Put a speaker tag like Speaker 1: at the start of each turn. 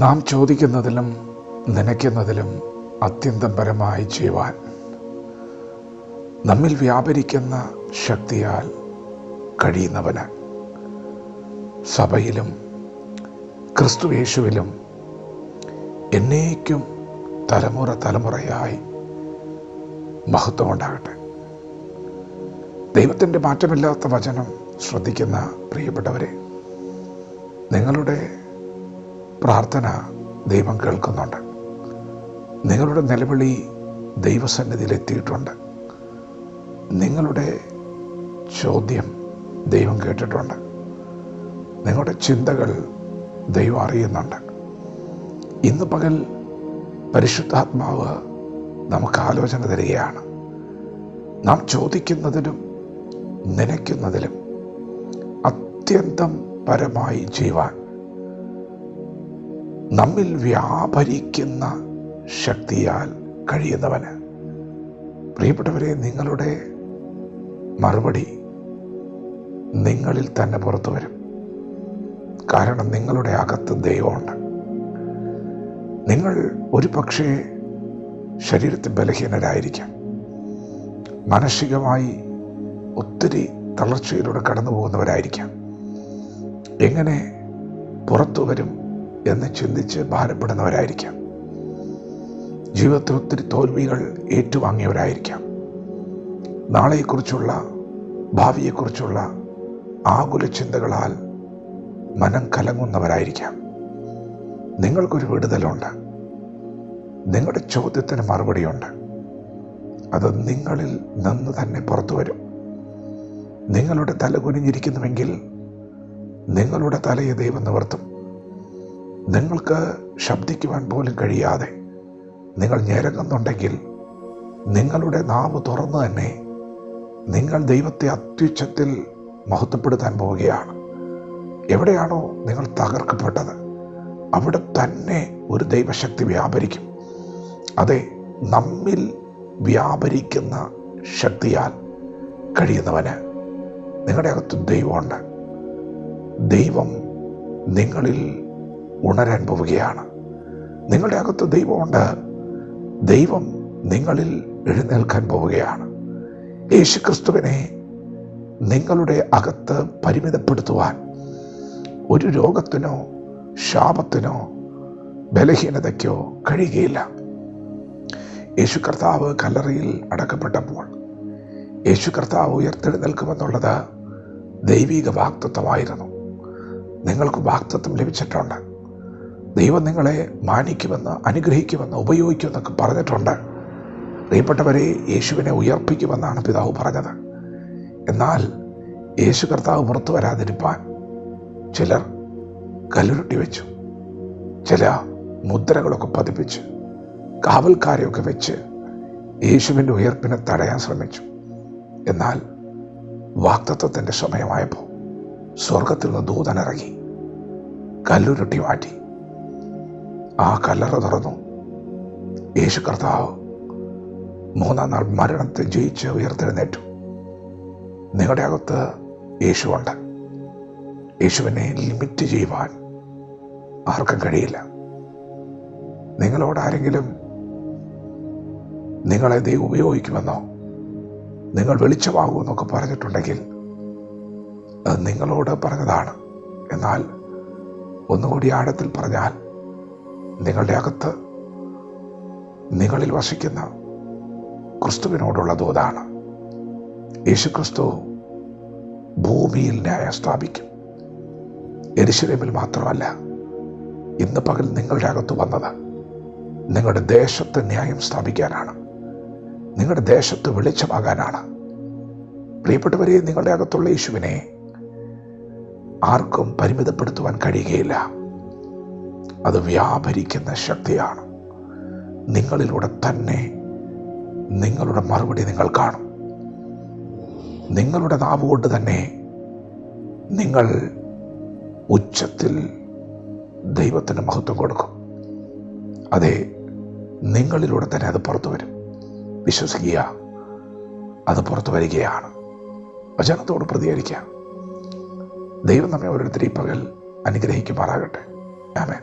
Speaker 1: നാം ചോദിക്കുന്നതിലും നനയ്ക്കുന്നതിലും അത്യന്തം പരമായി ചെയ്യുവാൻ നമ്മിൽ വ്യാപരിക്കുന്ന ശക്തിയാൽ കഴിയുന്നവന് സഭയിലും ക്രിസ്തുയേശുവിലും എന്നേക്കും തലമുറ തലമുറയായി മഹത്വമുണ്ടാകട്ടെ. ദൈവത്തിൻ്റെ മാറ്റമില്ലാത്ത വചനം ശ്രദ്ധിക്കുന്ന പ്രിയപ്പെട്ടവരെ, നിങ്ങളുടെ പ്രാർത്ഥന ദൈവം കേൾക്കുന്നുണ്ട്. നിങ്ങളുടെ നിലവിളി ദൈവസന്നിധിയിലെത്തിയിട്ടുണ്ട്. നിങ്ങളുടെ ചോദ്യം ദൈവം കേട്ടിട്ടുണ്ട്. നിങ്ങളുടെ ചിന്തകൾ ദൈവം അറിയുന്നുണ്ട്. ഇന്ന് പകൽ പരിശുദ്ധാത്മാവ് നമുക്ക് ആലോചന തരികയാണ്. നാം ചോദിക്കുന്നതിലും നനയ്ക്കുന്നതിലും അത്യന്തം പരമായി ചെയ്യുവാൻ നമ്മിൽ വ്യാപരിക്കുന്ന ശക്തിയാൽ കഴിയുന്നവന്. പ്രിയപ്പെട്ടവരെ, നിങ്ങളുടെ മറുപടി നിങ്ങളിൽ തന്നെ പുറത്തു വരും. കാരണം നിങ്ങളുടെ അകത്ത് ദൈവമുണ്ട്. നിങ്ങൾ ഒരു പക്ഷേ ശരീരത്തിൽ ബലഹീനരായിരിക്കാം, മാനസികമായി ഒത്തിരി തളർച്ചയിലൂടെ കടന്നു പോകുന്നവരായിരിക്കാം. എങ്ങനെ പുറത്തു വരും എന്ന് ചിന്തിച്ച് ഭാരപ്പെടുന്നവരായിരിക്കാം. ജീവിതത്തിൽ ഒത്തിരി തോൽവികൾ ഏറ്റുവാങ്ങിയവരായിരിക്കാം. നാളെയെക്കുറിച്ചുള്ള, ഭാവിയെക്കുറിച്ചുള്ള ആകുല ചിന്തകളാൽ മനം കലങ്ങുന്നവരായിരിക്കാം. നിങ്ങൾക്കൊരു വിടുതലുണ്ട്. നിങ്ങളുടെ ചോദ്യത്തിന് മറുപടിയുണ്ട്. അത് നിങ്ങളിൽ നിന്ന് തന്നെ പുറത്തു വരും. നിങ്ങളുടെ തല കുനിഞ്ഞിരിക്കുന്നുവെങ്കിൽ നിങ്ങളുടെ തലയെ ദൈവം നിവർത്തും. നിങ്ങൾക്ക് ശബ്ദിക്കുവാൻ പോലും കഴിയാതെ നിങ്ങൾ ഞരങ്ങുന്നുണ്ടെങ്കിൽ നിങ്ങളുടെ നാവ് തുറന്നു തന്നെ നിങ്ങൾ ദൈവത്തെ അത്യുച്ചത്തിൽ മഹത്വപ്പെടുത്താൻ പോവുകയാണ്. എവിടെയാണോ നിങ്ങൾ തകർക്കപ്പെട്ടത് അവിടെ തന്നെ ഒരു ദൈവശക്തി വ്യാപരിക്കും. അതെ, നമ്മിൽ വ്യാപരിക്കുന്ന ശക്തിയാൽ കഴിയുന്നവന് നിങ്ങളുടെ അകത്ത് ദൈവമുണ്ട്. ദൈവം നിങ്ങളിൽ ഉണരാൻ പോവുകയാണ്. നിങ്ങളുടെ അകത്ത് ദൈവമുണ്ട്. ദൈവം നിങ്ങളിൽ എഴുന്നേൽക്കാൻ പോവുകയാണ്. യേശുക്രിസ്തുവിനെ നിങ്ങളുടെ അകത്ത് പരിമിതപ്പെടുത്തുവാൻ ഒരു രോഗത്തിനോ ശാപത്തിനോ ബലഹീനതയ്ക്കോ കഴിയുകയില്ല. യേശു കർത്താവ് കല്ലറയിൽ അടക്കപ്പെട്ടപ്പോൾ യേശു കർത്താവ് ഉയർത്തെഴുന്നേൽക്കുമെന്നുള്ളത് ദൈവിക വാഗ്ദത്തമായിരുന്നു. നിങ്ങൾക്ക് വാഗ്ദത്തം ലഭിച്ചിട്ടുണ്ട്. ദൈവം നിങ്ങളെ മാനിക്കുമെന്ന്, അനുഗ്രഹിക്കുമെന്ന്, ഉപയോഗിക്കുമെന്നൊക്കെ പറഞ്ഞിട്ടുണ്ട്. പ്രിയപ്പെട്ടവരെ, യേശുവിനെ ഉയർപ്പിക്കുമെന്നാണ് പിതാവ് പറഞ്ഞത്. എന്നാൽ യേശു കർത്താവ് പുറത്തു വരാതിരിപ്പാൻ ചിലർ കല്ലുരുട്ടി വെച്ചു, ചില മുദ്രകളൊക്കെ പതിപ്പിച്ച്, കാവൽക്കാരെയൊക്കെ വെച്ച് യേശുവിൻ്റെ ഉയർപ്പിനെ തടയാൻ ശ്രമിച്ചു. എന്നാൽ വാഗ്ദത്തത്തിൻ്റെ സമയമായപ്പോൾ സ്വർഗത്തിൽ നിന്ന് ദൂതനിറങ്ങി കല്ലുരുട്ടി മാറ്റി. ആ കല്ലറ തുറന്നു. യേശു കർത്താവ് മൂന്നാം നാൾ മരണത്തെ ജയിച്ച് ഉയർത്തെഴുന്നേറ്റു. നിങ്ങളുടെ അകത്ത് യേശുവുണ്ട്. യേശുവിനെ ലിമിറ്റ് ചെയ്യുവാൻ ആർക്കും കഴിയില്ല. നിങ്ങളോട് ആരെങ്കിലും നിങ്ങളെ ദൈവം ഉപയോഗിക്കുമെന്നോ നിങ്ങൾ വെളിച്ചമാകുമെന്നൊക്കെ പറഞ്ഞിട്ടുണ്ടെങ്കിൽ അത് നിങ്ങളോട് പറഞ്ഞതാണ്. എന്നാൽ ഒന്നുകൂടി ആഴത്തിൽ പറഞ്ഞാൽ നിങ്ങളുടെ അകത്ത് നിങ്ങളിൽ വസിക്കുന്ന ക്രിസ്തുവിനോടുള്ള ദൂതാണ്. യേശുക്രിസ്തു ഭൂമിയിൽ ന്യായം സ്ഥാപിക്കും. യെരൂശലേമിൽ മാത്രമല്ല, ഇന്ന് പകൽ നിങ്ങളുടെ അകത്ത് വന്നത് നിങ്ങളുടെ ദേശത്ത് ന്യായം സ്ഥാപിക്കാനാണ്. നിങ്ങളുടെ ദേശത്ത് വെളിച്ചമാകാനാണ്. പ്രിയപ്പെട്ടവരെ, നിങ്ങളുടെ അകത്തുള്ള യേശുവിനെ ആർക്കും പരിമിതപ്പെടുത്തുവാൻ കഴിയുകയില്ല. അത് വ്യാപരിക്കുന്ന ശക്തിയാണ്. നിങ്ങളിലൂടെ തന്നെ നിങ്ങളുടെ മറുപടി നിങ്ങൾ കാണും. നിങ്ങളുടെ നാവ് കൊണ്ട് തന്നെ നിങ്ങൾ ഉച്ചത്തിൽ ദൈവത്തിന് മഹത്വം കൊടുക്കും. അതെ, നിങ്ങളിലൂടെ തന്നെ അത് പുറത്തു വരും. വിശ്വസിക്കുക, അത് പുറത്തു വരികയാണ്. വചനത്തോട് പ്രതികരിക്കാം. ദൈവം നമ്മെ ഓരോരുത്തരെയും പകൽ അനുഗ്രഹിക്കുമാറാകട്ടെ. ആമേൻ.